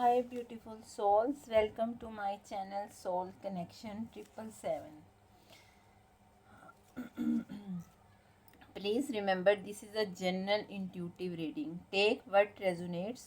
Hi beautiful souls, welcome to my channel Soul Connection 777. Please remember this is a general intuitive reading. Take what resonates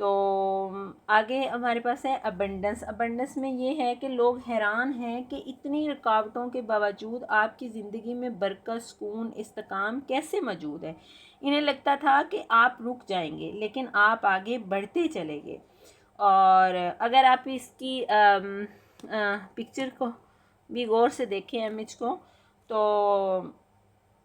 تو آگے ہمارے پاس ہے abundance. Abundance میں یہ ہے کہ لوگ حیران ہیں کہ اتنی رکاوٹوں کے باوجود آپ کی زندگی میں برکت، سکون، استحکام کیسے موجود ہے. انہیں لگتا تھا کہ آپ رک جائیں گے لیکن آپ آگے بڑھتے چلے گئے. اور اگر آپ اس کی پکچر کو بھی غور سے دیکھیں، امیج کو، تو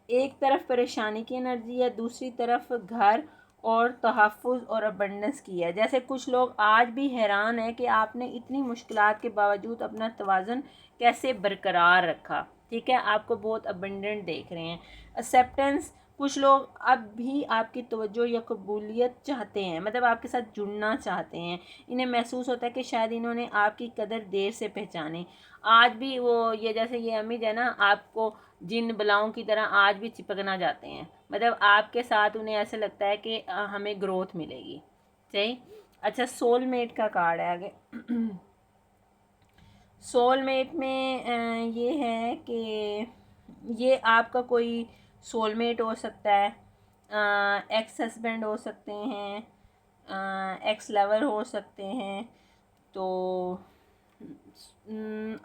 ایک طرف پریشانی کی انرجی ہے، دوسری طرف گھر اور تحفظ اور ابنڈنس کی ہے. جیسے کچھ لوگ آج بھی حیران ہیں کہ آپ نے اتنی مشکلات کے باوجود اپنا توازن کیسے برقرار رکھا. ٹھیک ہے، آپ کو بہت ابنڈنٹ دیکھ رہے ہیں. ایکسیپٹنس، کچھ لوگ اب بھی آپ کی توجہ یا قبولیت چاہتے ہیں، مطلب آپ کے ساتھ جڑنا چاہتے ہیں. انہیں محسوس ہوتا ہے کہ شاید انہوں نے آپ کی قدر دیر سے پہچانی. آج بھی وہ یہ جیسے یہ امیج ہے نا، آپ کو جن بلاؤں کی طرح آج بھی چپکنا جاتے ہیں. مطلب آپ کے ساتھ انہیں ایسے لگتا ہے کہ ہمیں گروتھ ملے گی. صحیح. اچھا، سول میٹ کا کارڈ ہے آگے. سول میٹ میں یہ ہے کہ یہ آپ کا کوئی سول میٹ ہو سکتا ہے، ایکس ہسبینڈ ہو سکتے ہیں، ایکس لور ہو سکتے ہیں. تو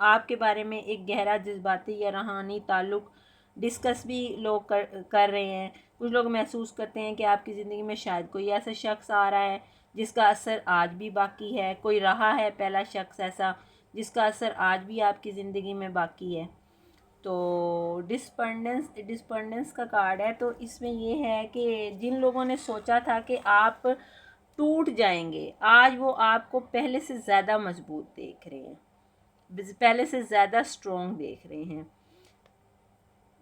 آپ کے بارے میں ایک گہرا جذباتی یا روحانی تعلق ڈسکس بھی لوگ کر رہے ہیں. کچھ لوگ محسوس کرتے ہیں کہ آپ کی زندگی میں شاید کوئی ایسا شخص آ رہا ہے جس کا اثر آج بھی باقی ہے. کوئی رہا ہے پہلا شخص ایسا جس کا اثر آج بھی آپ کی زندگی میں باقی ہے. تو ڈسپنڈنس کا کارڈ ہے. تو اس میں یہ ہے کہ جن لوگوں نے سوچا تھا کہ آپ ٹوٹ جائیں گے، آج وہ آپ کو پہلے سے زیادہ مضبوط دیکھ رہے ہیں، پہلے سے زیادہ اسٹرانگ دیکھ رہے ہیں.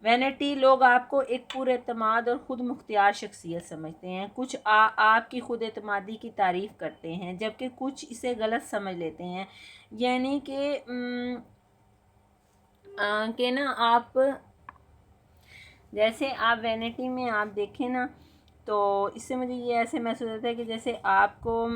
وینٹی، لوگ آپ کو ایک پر اعتماد اور خود مختار شخصیت سمجھتے ہیں. کچھ آپ کی خود اعتمادی کی تعریف کرتے ہیں جبکہ کچھ اسے غلط سمجھ لیتے ہیں. یعنی کہ نا آپ جیسے آپ وینٹی میں آپ دیکھیں نا، تو اس سے مجھے یہ ایسے محسوس ہوتا ہے کہ جیسے آپ کو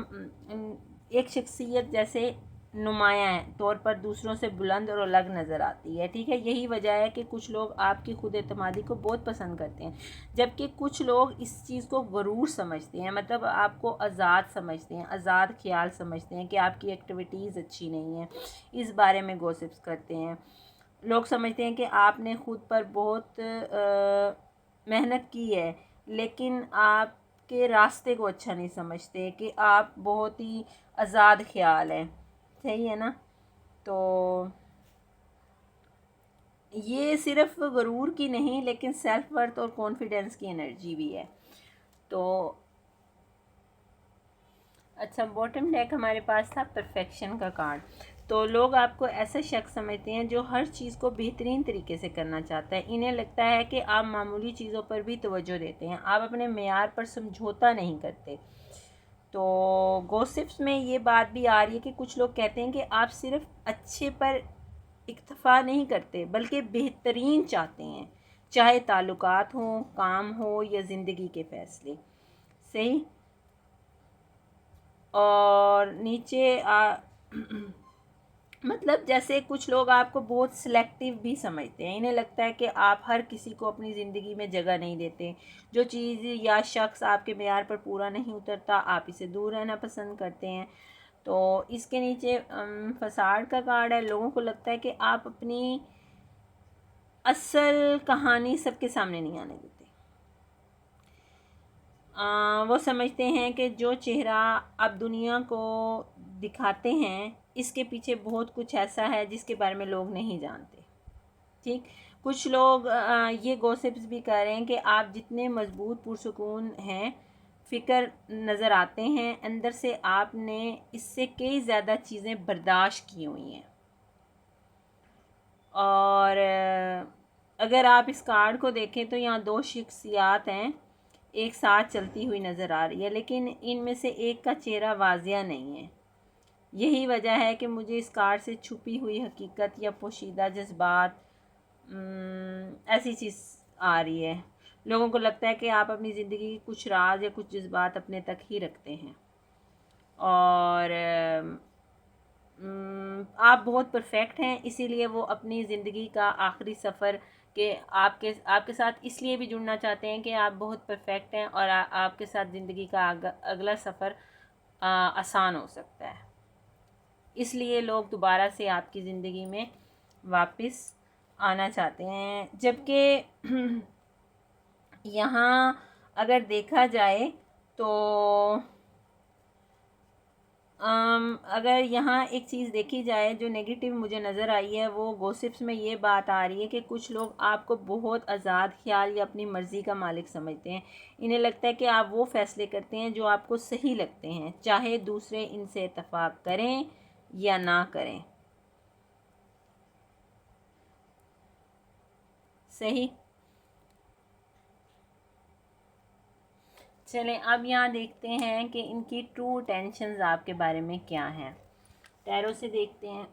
ایک شخصیت جیسے نمایاں طور پر دوسروں سے بلند اور الگ نظر آتی ہے. ٹھیک ہے، یہی وجہ ہے کہ کچھ لوگ آپ کی خود اعتمادی کو بہت پسند کرتے ہیں جبکہ کچھ لوگ اس چیز کو غرور سمجھتے ہیں. مطلب آپ کو آزاد سمجھتے ہیں، آزاد خیال سمجھتے ہیں کہ آپ کی ایکٹیویٹیز اچھی نہیں ہیں. اس بارے میں گوسپس کرتے ہیں. لوگ سمجھتے ہیں کہ آپ نے خود پر بہت محنت کی ہے لیکن آپ کے راستے کو اچھا نہیں سمجھتے، کہ آپ بہت ہی آزاد خیال ہیں. صحیح ہے نا. تو یہ صرف غرور کی نہیں لیکن سیلف ورتھ اور کانفیڈنس کی انرجی بھی ہے. تو اچھا، باٹم ڈیک ہمارے پاس تھا پرفیکشن کا کارڈ. تو لوگ آپ کو ایسا شخص سمجھتے ہیں جو ہر چیز کو بہترین طریقے سے کرنا چاہتا ہے. انہیں لگتا ہے کہ آپ معمولی چیزوں پر بھی توجہ دیتے ہیں، آپ اپنے معیار پر سمجھوتا نہیں کرتے. تو گوسپس میں یہ بات بھی آ رہی ہے کہ کچھ لوگ کہتے ہیں کہ آپ صرف اچھے پر اکتفا نہیں کرتے بلکہ بہترین چاہتے ہیں، چاہے تعلقات ہوں، کام ہو یا زندگی کے فیصلے. صحیح. اور نیچے مطلب جیسے کچھ لوگ آپ کو بہت سلیکٹیو بھی سمجھتے ہیں. انہیں لگتا ہے کہ آپ ہر کسی کو اپنی زندگی میں جگہ نہیں دیتے. جو چیز یا شخص آپ کے معیار پر پورا نہیں اترتا آپ اسے دور رہنا پسند کرتے ہیں. تو اس کے نیچے فساڈ کا کارڈ ہے. لوگوں کو لگتا ہے کہ آپ اپنی اصل کہانی سب کے سامنے نہیں آنے دیتے. وہ سمجھتے ہیں کہ جو چہرہ آپ دنیا کو دکھاتے ہیں اس کے پیچھے بہت کچھ ایسا ہے جس کے بارے میں لوگ نہیں جانتے. ٹھیک. کچھ لوگ یہ گوسپس بھی کر رہے ہیں کہ آپ جتنے مضبوط پرسکون ہیں، فکر نظر آتے ہیں، اندر سے آپ نے اس سے کئی زیادہ چیزیں برداشت کی ہوئی ہیں. اور اگر آپ اس کارڈ کو دیکھیں تو یہاں دو شخصیات ہیں ایک ساتھ چلتی ہوئی نظر آ رہی ہے لیکن ان میں سے ایک کا چہرہ واضح نہیں ہے. یہی وجہ ہے کہ مجھے اس کارڈ سے چھپی ہوئی حقیقت یا پوشیدہ جذبات ایسی چیز آ رہی ہے. لوگوں کو لگتا ہے کہ آپ اپنی زندگی کی کچھ راز یا کچھ جذبات اپنے تک ہی رکھتے ہیں اور آپ بہت پرفیکٹ ہیں، اسی لیے وہ اپنی زندگی کا آخری سفر کہ آپ کے ساتھ اس لیے بھی جڑنا چاہتے ہیں کہ آپ بہت پرفیکٹ ہیں اور آپ کے ساتھ زندگی کا اگلا سفر آسان ہو سکتا ہے، اس لیے لوگ دوبارہ سے آپ کی زندگی میں واپس آنا چاہتے ہیں. جبکہ یہاں اگر دیکھا جائے تو اگر یہاں ایک چیز دیکھی جائے جو نگیٹو مجھے نظر آئی ہے، وہ گوسپس میں یہ بات آ رہی ہے کہ کچھ لوگ آپ کو بہت آزاد خیال یا اپنی مرضی کا مالک سمجھتے ہیں. انہیں لگتا ہے کہ آپ وہ فیصلے کرتے ہیں جو آپ کو صحیح لگتے ہیں، چاہے دوسرے ان سے اتفاق کریں یا نہ کریں. صحیح. چلیں اب یہاں دیکھتے ہیں کہ ان کی ٹرو ٹینشنز آپ کے بارے میں کیا ہیں. ٹیرو سے دیکھتے ہیں.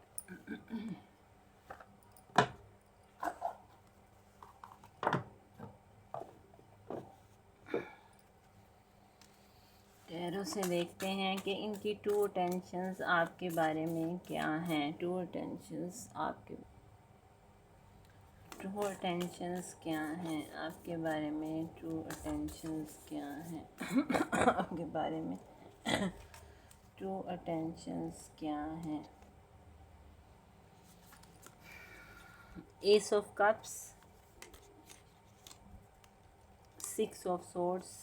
ٹیرو سے دیکھتے ہیں کہ ان کی ٹرو ٹینشنز آپ کے بارے میں کیا ہیں. ٹرو ٹینشنز آپ کے کیا ہیں آپ کے بارے میں. ٹرو ٹینشنز کیا ہیں آپ کے بارے میں. ٹرو ٹینشنز کیا ہیں. Ace of cups, 6 of swords,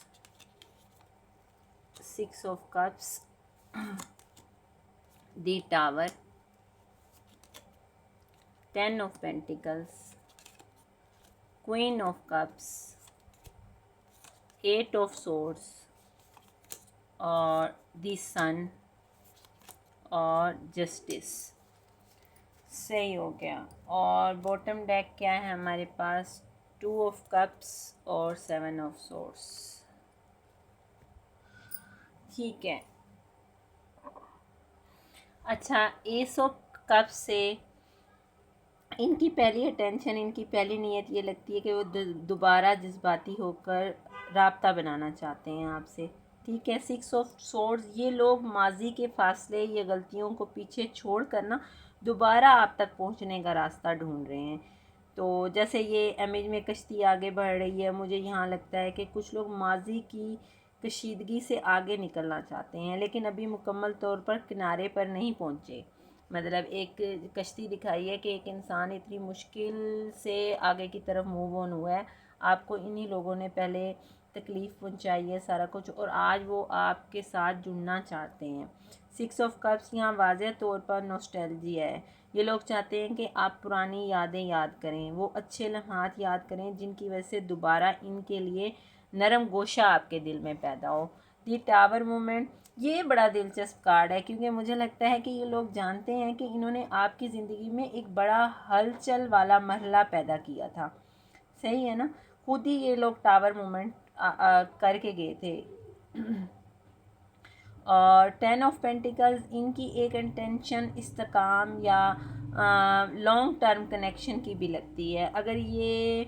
6 of cups, the tower, 10 of pentacles, queen of cups, 8 of swords اور دی سن اور جسٹس. صحیح ہو گیا. اور باٹم ڈیک کیا ہے ہمارے پاس؟ 2 آف کپس اور 7 آف سورڈس. ٹھیک ہے. اچھا، ایس آف کپ سے ان کی پہلی اٹینشن، ان کی پہلی نیت یہ لگتی ہے کہ وہ دوبارہ جذباتی ہو کر رابطہ بنانا چاہتے ہیں آپ سے. ٹھیک ہے. 6 آف سورڈز، یہ لوگ ماضی کے فاصلے یا غلطیوں کو پیچھے چھوڑ کر دوبارہ آپ تک پہنچنے کا راستہ ڈھونڈ رہے ہیں. تو جیسے یہ امیج میں کشتی آگے بڑھ رہی ہے، مجھے یہاں لگتا ہے کہ کچھ لوگ ماضی کی کشیدگی سے آگے نکلنا چاہتے ہیں لیکن ابھی مکمل طور پر کنارے پر نہیں پہنچے. مطلب ایک کشتی دکھائی ہے کہ ایک انسان اتنی مشکل سے آگے کی طرف موو آن ہوا ہے. آپ کو انہی لوگوں نے پہلے تکلیف پہنچائی ہے سارا کچھ، اور آج وہ آپ کے ساتھ جڑنا چاہتے ہیں. 6 آف کپس یہاں واضح طور پر نوسٹیلجیا ہے. یہ لوگ چاہتے ہیں کہ آپ پرانی یادیں یاد کریں، وہ اچھے لمحات یاد کریں جن کی وجہ سے دوبارہ ان کے لیے نرم گوشہ آپ کے دل میں پیدا ہو. دی ٹاور مومنٹ، یہ بڑا دلچسپ کارڈ ہے کیونکہ مجھے لگتا ہے کہ یہ لوگ جانتے ہیں کہ انہوں نے آپ کی زندگی میں ایک بڑا ہلچل والا مرحلہ پیدا کیا تھا. صحیح ہے نا. خود ہی یہ لوگ ٹاور مومنٹ کر کے گئے تھے. اور 10 آف پینٹیکلز، ان کی ایک انٹینشن استحکام یا لانگ ٹرم کنیکشن کی بھی لگتی ہے. اگر یہ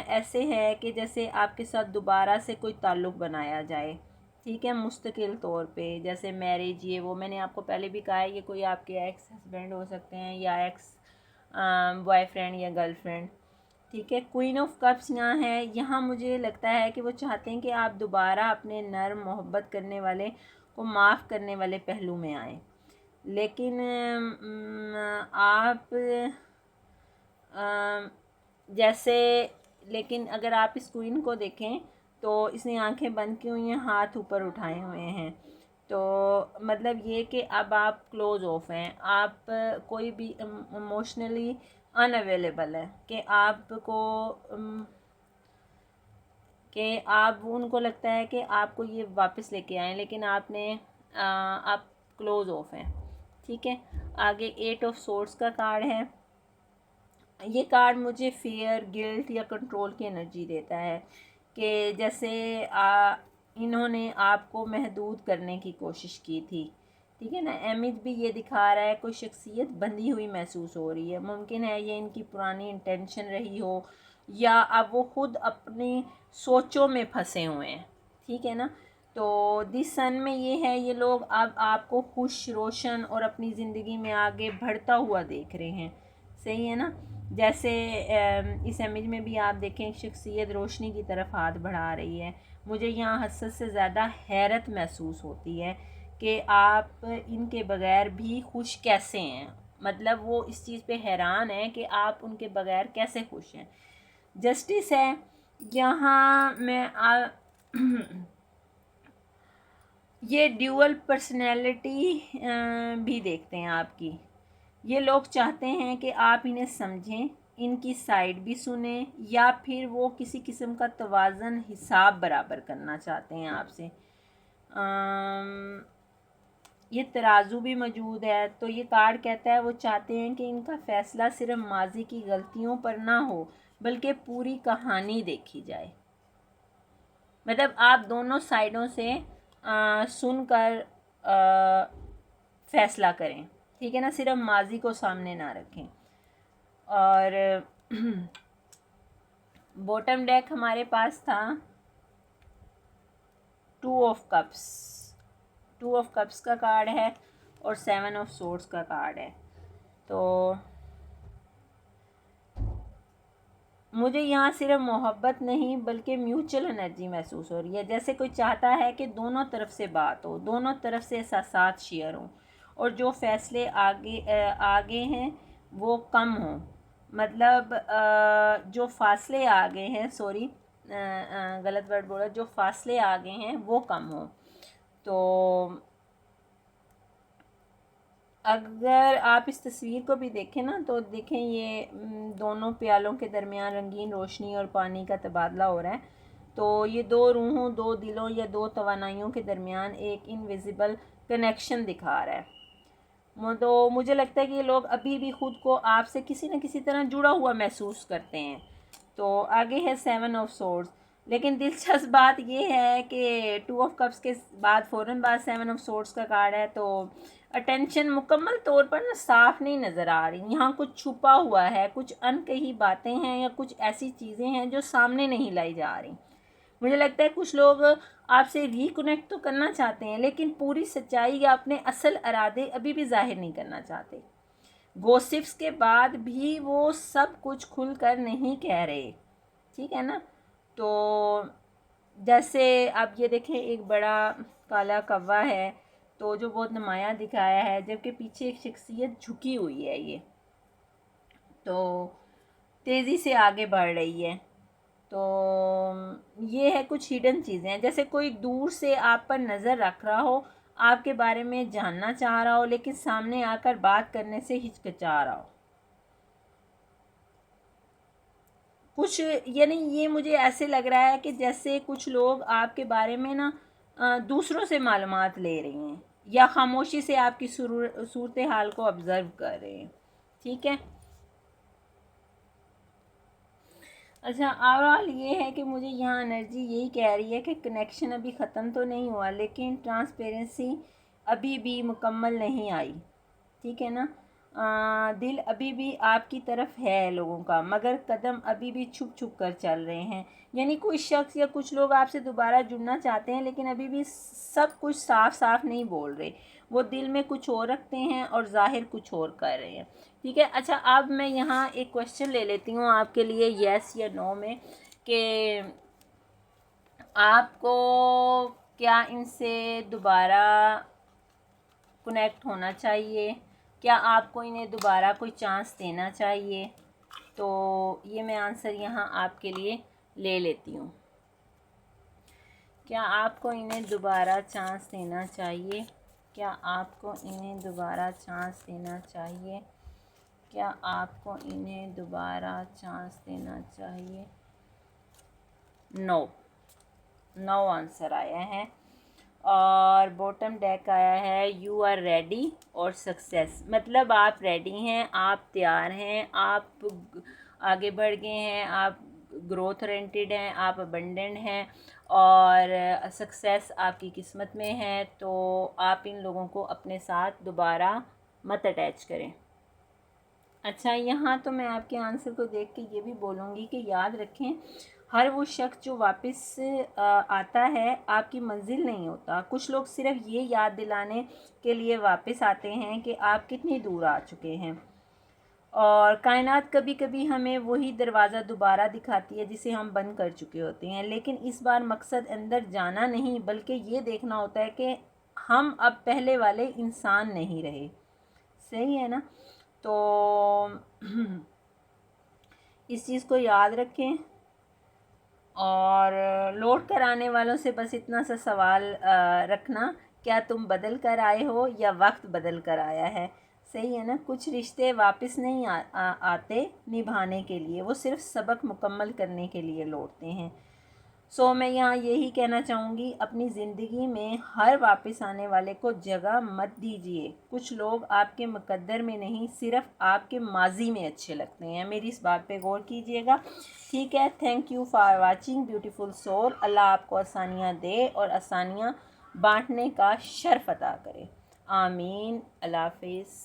ایسے ہے کہ جیسے آپ کے ساتھ دوبارہ سے کوئی تعلق بنایا جائے، ٹھیک ہے، مستقل طور پہ، جیسے میرج، یہ وہ میں نے آپ کو پہلے بھی کہا ہے یہ کوئی آپ کے ایکس ہسبینڈ ہو سکتے ہیں یا ایکس بوائے فرینڈ یا گرل فرینڈ. ٹھیک ہے. کوئین آف کپس یہاں ہے. یہاں مجھے لگتا ہے کہ وہ چاہتے ہیں کہ آپ دوبارہ اپنے نرم محبت کرنے والے کو معاف کرنے والے پہلو میں آئیں، لیکن آپ جیسے لیکن اگر آپ اس کوئین کو دیکھیں تو اس نے آنکھیں بند کی ہوئی ہیں، ہاتھ اوپر اٹھائے ہوئے ہیں. تو مطلب یہ کہ اب آپ کلوز آف ہیں، آپ کوئی بھی ایموشنلی ان اویلیبل ہے کہ آپ کو کہ آپ ان کو لگتا ہے کہ آپ کو یہ واپس لے کے آئیں لیکن آپ کلوز آف ہیں. ٹھیک ہے. آگے 8 آف سورڈس کا کارڈ ہے. یہ کارڈ مجھے فیئر، گلٹ یا کنٹرول کی انرجی دیتا ہے کہ جیسے انہوں نے آپ کو محدود کرنے کی کوشش کی تھی. ٹھیک ہے نا. امیج بھی یہ دکھا رہا ہے کوئی شخصیت بندھی ہوئی محسوس ہو رہی ہے. ممکن ہے یہ ان کی پرانی انٹینشن رہی ہو یا اب وہ خود اپنی سوچوں میں پھنسے ہوئے ہیں. ٹھیک ہے نا. تو دی سن میں یہ ہے یہ لوگ اب آپ کو خوش، روشن اور اپنی زندگی میں آگے بڑھتا ہوا دیکھ رہے ہیں. صحیح ہے نا. جیسے اس امیج میں بھی آپ دیکھیں ایک شخصیت روشنی کی طرف ہاتھ بڑھا رہی ہے. مجھے یہاں حسد سے زیادہ حیرت محسوس ہوتی ہے کہ آپ ان کے بغیر بھی خوش کیسے ہیں، مطلب وہ اس چیز پہ حیران ہیں کہ آپ ان کے بغیر کیسے خوش ہیں۔ جسٹس ہے، یہاں میں یہ ڈیول پرسنالٹی بھی دیکھتے ہیں آپ کی۔ یہ لوگ چاہتے ہیں کہ آپ انہیں سمجھیں، ان کی سائڈ بھی سنیں، یا پھر وہ کسی قسم کا توازن حساب برابر کرنا چاہتے ہیں آپ سے۔ یہ ترازو بھی موجود ہے، تو یہ کارڈ کہتا ہے وہ چاہتے ہیں کہ ان کا فیصلہ صرف ماضی کی غلطیوں پر نہ ہو بلکہ پوری کہانی دیکھی جائے۔ مطلب آپ دونوں سائڈوں سے سن کر فیصلہ کریں، ٹھیک ہے نا، صرف ماضی کو سامنے نہ رکھیں۔ اور بوٹم ڈیک ہمارے پاس تھا 2 آف کپس، 2 آف کپس کا کارڈ ہے اور 7 آف سورڈز کا کارڈ ہے۔ تو مجھے یہاں صرف محبت نہیں بلکہ میوچل انرجی محسوس ہو رہی ہے، جیسے کوئی چاہتا ہے کہ دونوں طرف سے بات ہو، دونوں طرف سے احساسات شیئر ہوں، اور جو فیصلے آگے ہیں وہ کم ہوں، مطلب جو فاصلے آگے ہیں، سوری غلط ورڈ بولا، جو فاصلے آگے ہیں وہ کم ہوں۔ تو اگر آپ اس تصویر کو بھی دیکھیں نا تو دیکھیں یہ دونوں پیالوں کے درمیان رنگین روشنی اور پانی کا تبادلہ ہو رہا ہے۔ تو یہ 2 روحوں، 2 دلوں یا 2 توانائیوں کے درمیان ایک انویزیبل کنیکشن دکھا رہا ہے۔ تو مجھے لگتا ہے کہ یہ لوگ ابھی بھی خود کو آپ سے کسی نہ کسی طرح جڑا ہوا محسوس کرتے ہیں۔ تو آگے ہے 7 آف سورڈز، لیکن دلچسپ بات یہ ہے کہ 2 آف کپس کے بعد فوراً بعد 7 آف سورڈز کا کارڈ ہے، تو اٹینشن مکمل طور پر نا صاف نہیں نظر آ رہی، یہاں کچھ چھپا ہوا ہے، کچھ انکہی باتیں ہیں یا کچھ ایسی چیزیں ہیں جو سامنے نہیں لائی جا رہی۔ مجھے لگتا ہے کچھ لوگ آپ سے ریکنیکٹ تو کرنا چاہتے ہیں لیکن پوری سچائی یا اپنے اصل ارادے ابھی بھی ظاہر نہیں کرنا چاہتے۔ گوسپس کے بعد بھی وہ سب کچھ کھل کر نہیں کہہ رہے، ٹھیک ہے نا۔ تو جیسے آپ یہ دیکھیں ایک بڑا کالا کوا ہے تو جو بہت نمایاں دکھایا ہے، جبکہ پیچھے ایک شخصیت جھکی ہوئی ہے، یہ تو تیزی سے آگے بڑھ رہی ہے۔ تو یہ ہے کچھ ہڈن چیزیں، جیسے کوئی دور سے آپ پر نظر رکھ رہا ہو، آپ کے بارے میں جاننا چاہ رہا ہو لیکن سامنے آ کر بات کرنے سے ہچکچا رہا ہو۔ کچھ یعنی یہ مجھے ایسے لگ رہا ہے کہ جیسے کچھ لوگ آپ کے بارے میں نا دوسروں سے معلومات لے رہے ہیں یا خاموشی سے آپ کی صورتحال کو آبزرو کر رہے ہیں، ٹھیک ہے۔ اچھا، اوورآل یہ ہے کہ مجھے یہاں انرجی یہی کہہ رہی ہے کہ کنیکشن ابھی ختم تو نہیں ہوا لیکن ٹرانسپیرنسی ابھی بھی مکمل نہیں آئی، ٹھیک ہے نا۔ دل ابھی بھی آپ کی طرف ہے لوگوں کا، مگر قدم ابھی بھی چھپ چھپ کر چل رہے ہیں، یعنی کوئی شخص یا کچھ لوگ آپ سے دوبارہ جڑنا چاہتے ہیں لیکن ابھی بھی سب کچھ صاف صاف نہیں بول رہے، وہ دل میں کچھ اور رکھتے ہیں اور ظاہر کچھ اور کر رہے ہیں، ٹھیک ہے۔ اچھا، اب میں یہاں ایک کویشچن لے لیتی ہوں آپ کے لیے یس یا نو میں، کہ آپ کو کیا ان سے دوبارہ کنیکٹ ہونا چاہیے، کیا آپ کو انہیں دوبارہ کوئی چانس دینا چاہیے؟ تو یہ میں آنسر یہاں آپ کے لیے لے لیتی ہوں۔ کیا آپ کو انہیں دوبارہ چانس دینا چاہیے؟ کیا آپ کو انہیں دوبارہ چانس دینا چاہیے؟ کیا آپ کو انہیں دوبارہ چانس دینا چاہیے؟ نو آنسر آیا ہے۔ اور باٹم ڈیک آیا ہے یو آر ریڈی اور سکسیس، مطلب آپ ریڈی ہیں، آپ تیار ہیں، آپ آگے بڑھ گئے ہیں، آپ گروتھ اورینٹیڈ ہیں، آپ ابنڈنٹ ہیں اور سکسیس آپ کی قسمت میں ہے۔ تو آپ ان لوگوں کو اپنے ساتھ دوبارہ مت اٹیچ کریں۔ اچھا، یہاں تو میں آپ کے آنسر کو دیکھ کے یہ بھی بولوں گی کہ یاد رکھیں، ہر وہ شخص جو واپس آتا ہے آپ کی منزل نہیں ہوتا، کچھ لوگ صرف یہ یاد دلانے کے لیے واپس آتے ہیں کہ آپ کتنی دور آ چکے ہیں، اور کائنات کبھی کبھی ہمیں وہی دروازہ دوبارہ دکھاتی ہے جسے ہم بند کر چکے ہوتے ہیں، لیکن اس بار مقصد اندر جانا نہیں بلکہ یہ دیکھنا ہوتا ہے کہ ہم اب پہلے والے انسان نہیں رہے. صحیح ہے نا؟ تو اس چیز کو یاد رکھیں. اور لوٹ کر آنے والوں سے بس اتنا سا سوال رکھنا، کیا تم بدل کر آئے ہو یا وقت بدل کر آیا ہے؟ صحیح ہے نا؟ کچھ رشتے واپس نہیں آتے نبھانے کے لیے، وہ صرف سبق مکمل کرنے کے لیے لوٹتے ہیں. میں یہاں یہی کہنا چاہوں گی، اپنی زندگی میں ہر واپس آنے والے کو جگہ مت دیجیے. کچھ لوگ آپ کے مقدر میں نہیں، صرف آپ کے ماضی میں اچھے لگتے ہیں. میری اس بات پہ غور کیجیے گا. ٹھیک ہے، thank you for watching beautiful soul. اللہ آپ کو آسانیاں دے اور آسانیاں بانٹنے کا شرف عطا کرے. آمین. اللہ حافظ.